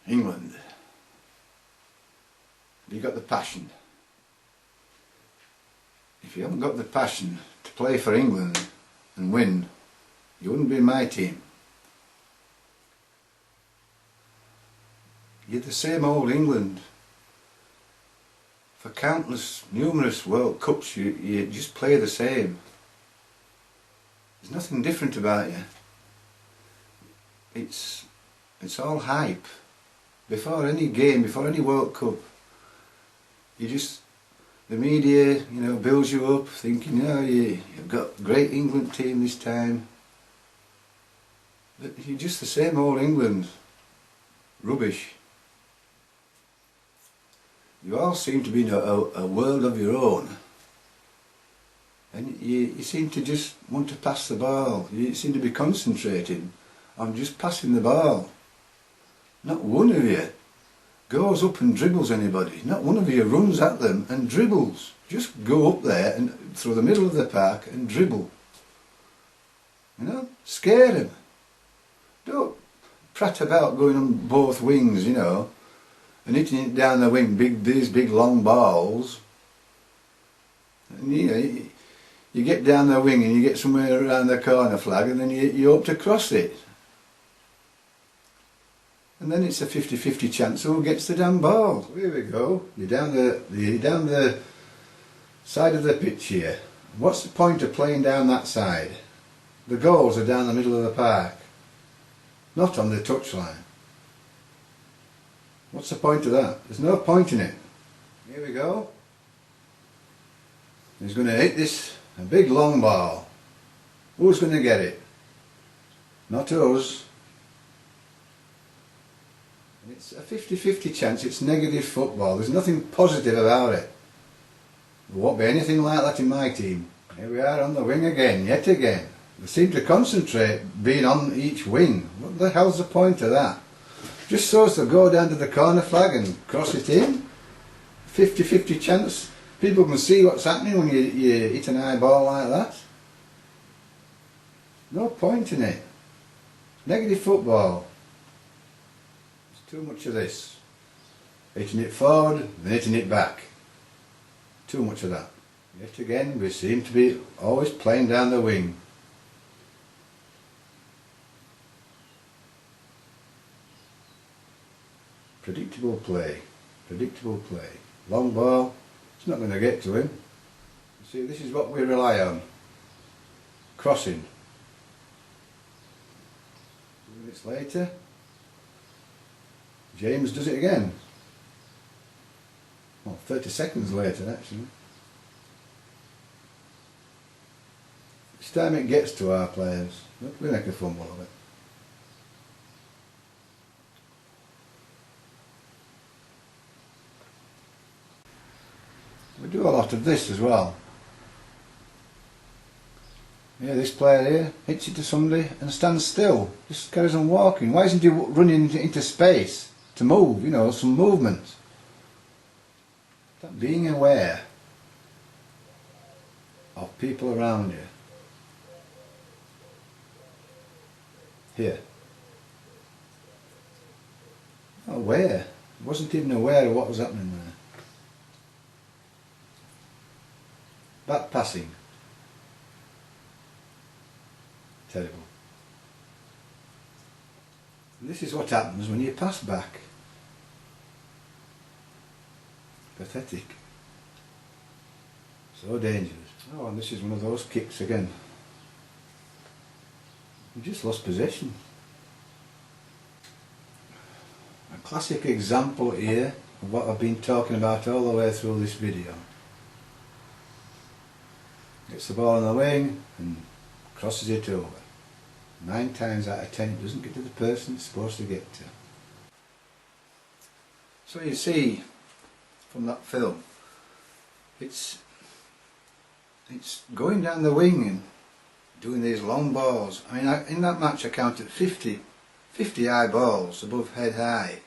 England. Have you got the passion? If you haven't got the passion to play for England and win, you wouldn't be in my team. You're the same old England. For numerous World Cups you just play the same. There's nothing different about you. It's all hype. Before any game, before any World Cup, the media, builds you up, thinking, you've got a great England team this time. But you're just the same old England. Rubbish. You all seem to be in a world of your own. And you seem to just want to pass the ball. You seem to be concentrating on just passing the ball. Not one of you goes up and dribbles anybody. Not one of you runs at them and dribbles. Just go up there and through the middle of the park and dribble. Scare them. Don't prat about going on both wings, and hitting it down the wing, these big long balls. And you get down the wing and you get somewhere around the corner flag, and then you hope to cross it. And then it's a 50-50 chance who gets the damn ball. So here we go. You're down the side of the pitch here. What's the point of playing down that side? The goals are down the middle of the park, not on the touchline. What's the point of that? There's no point in it. Here we go. He's going to hit a big long ball. Who's going to get it? Not us. It's a 50-50 chance. It's negative football. There's nothing positive about it. There won't be anything like that in my team. Here we are on the wing again, yet again. They seem to concentrate being on each wing. What the hell's the point of that? Just so as to go down to the corner flag and cross it in. 50-50 chance. People can see what's happening when you hit an high ball like that. No point in it. Negative football. There's too much of this. Hitting it forward, then hitting it back. Too much of that. Yet again, we seem to be always playing down the wing. Predictable play. Long ball, it's not going to get to him. You see, this is what we rely on. Crossing. 2 minutes later, James does it again. Well, 30 seconds later actually. Each time it gets to our players, look, we make a fumble of it. We do a lot of this as well. Yeah, this player here hits it to somebody and stands still, just carries on walking. Why isn't he running into space to move, some movement? That being aware of people around you. Here. Aware. Wasn't even aware of what was happening there. Back passing. Terrible. And this is what happens when you pass back. Pathetic. So dangerous. Oh, and this is one of those kicks again. We just lost possession. A classic example here of what I've been talking about all the way through this video. Gets the ball on the wing and crosses it over. 9 times out of 10 it doesn't get to the person it's supposed to get to. So you see from that film, it's going down the wing and doing these long balls. I mean, in that match I counted 50 high balls above head high,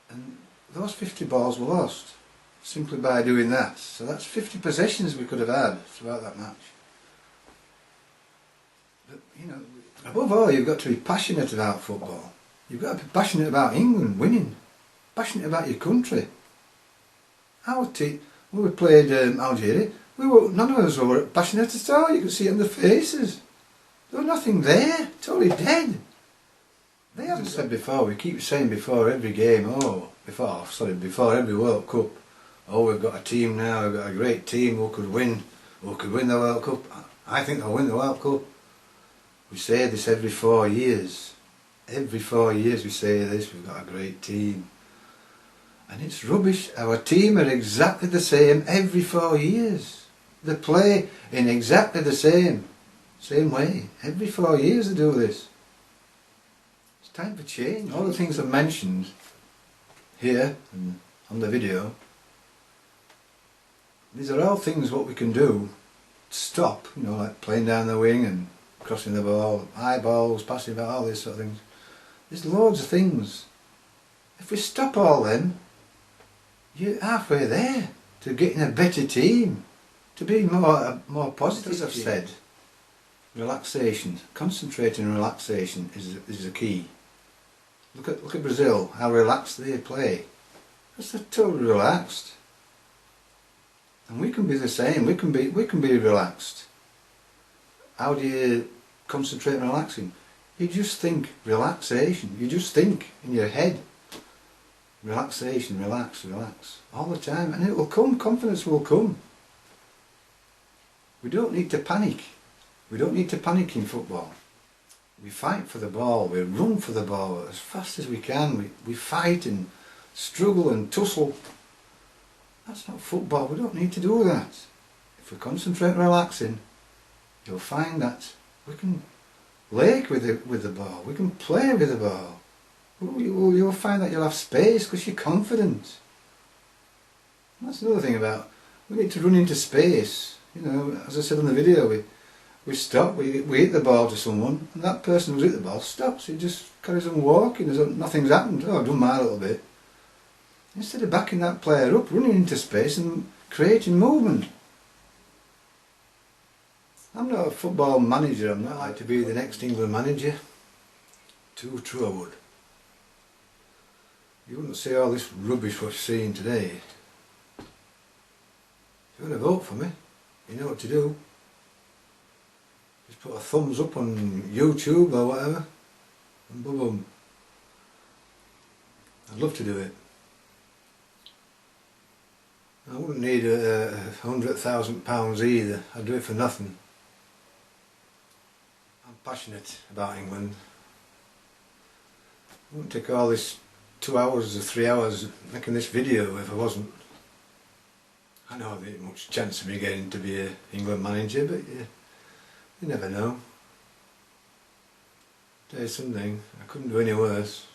and those 50 balls were lost simply by doing that. So that's 50 possessions we could have had throughout that match. But above all, you've got to be passionate about football. You've got to be passionate about England winning, passionate about your country. Our team, when we played Algeria, none of us were passionate at all. You could see it on their faces. There was nothing there, totally dead. They haven't said before, we keep saying before every game, before every World Cup, oh, we've got a team now, we've got a great team, who could win the World Cup. I think they'll win the World Cup. We say this every 4 years. Every 4 years we say this, we've got a great team. And it's rubbish. Our team are exactly the same every 4 years. They play in exactly the same way. Every 4 years they do this. It's time for change. All the things I've mentioned here and on the video, these are all things what we can do to stop, you know, like playing down the wing and crossing the ball, high balls, passing about, all these sort of things. There's loads of things. If we stop all them, you're halfway there to getting a better team, to be more positive. As I've said, relaxation, concentrating on relaxation is the key. Look at Brazil, how relaxed they play. Because they're totally relaxed. And we can be the same. We can be relaxed. How do you concentrate on relaxing? You just think relaxation. You just think in your head. Relaxation, relax, relax. All the time. And it will come. Confidence will come. We don't need to panic. We don't need to panic in football. We fight for the ball. We run for the ball as fast as we can. We fight and struggle and tussle. That's not football. We don't need to do that. If we concentrate on relaxing, you'll find that we can lake with the ball. We can play with the ball. You'll find that you'll have space because you're confident. And that's another thing about, we need to run into space. You know, as I said in the video, we stop, we hit the ball to someone, and that person who's hit the ball stops. He just carries on walking as though nothing's happened. Oh, I've done my little bit. Instead of backing that player up, running into space and creating movement. I'm not a football manager. I'm not like to be the next England manager. Too true I would. You wouldn't see all this rubbish what you're seeing today. If you want to vote for me, you know what to do. Just put a thumbs up on YouTube or whatever, and boom boom. I'd love to do it. I wouldn't need £100,000 either. I'd do it for nothing. I'm passionate about England. I wouldn't take all this 2 hours or 3 hours making this video if I wasn't. I know there ain't much chance of me getting to be an England manager, but you never know. Tell you something, I couldn't do any worse.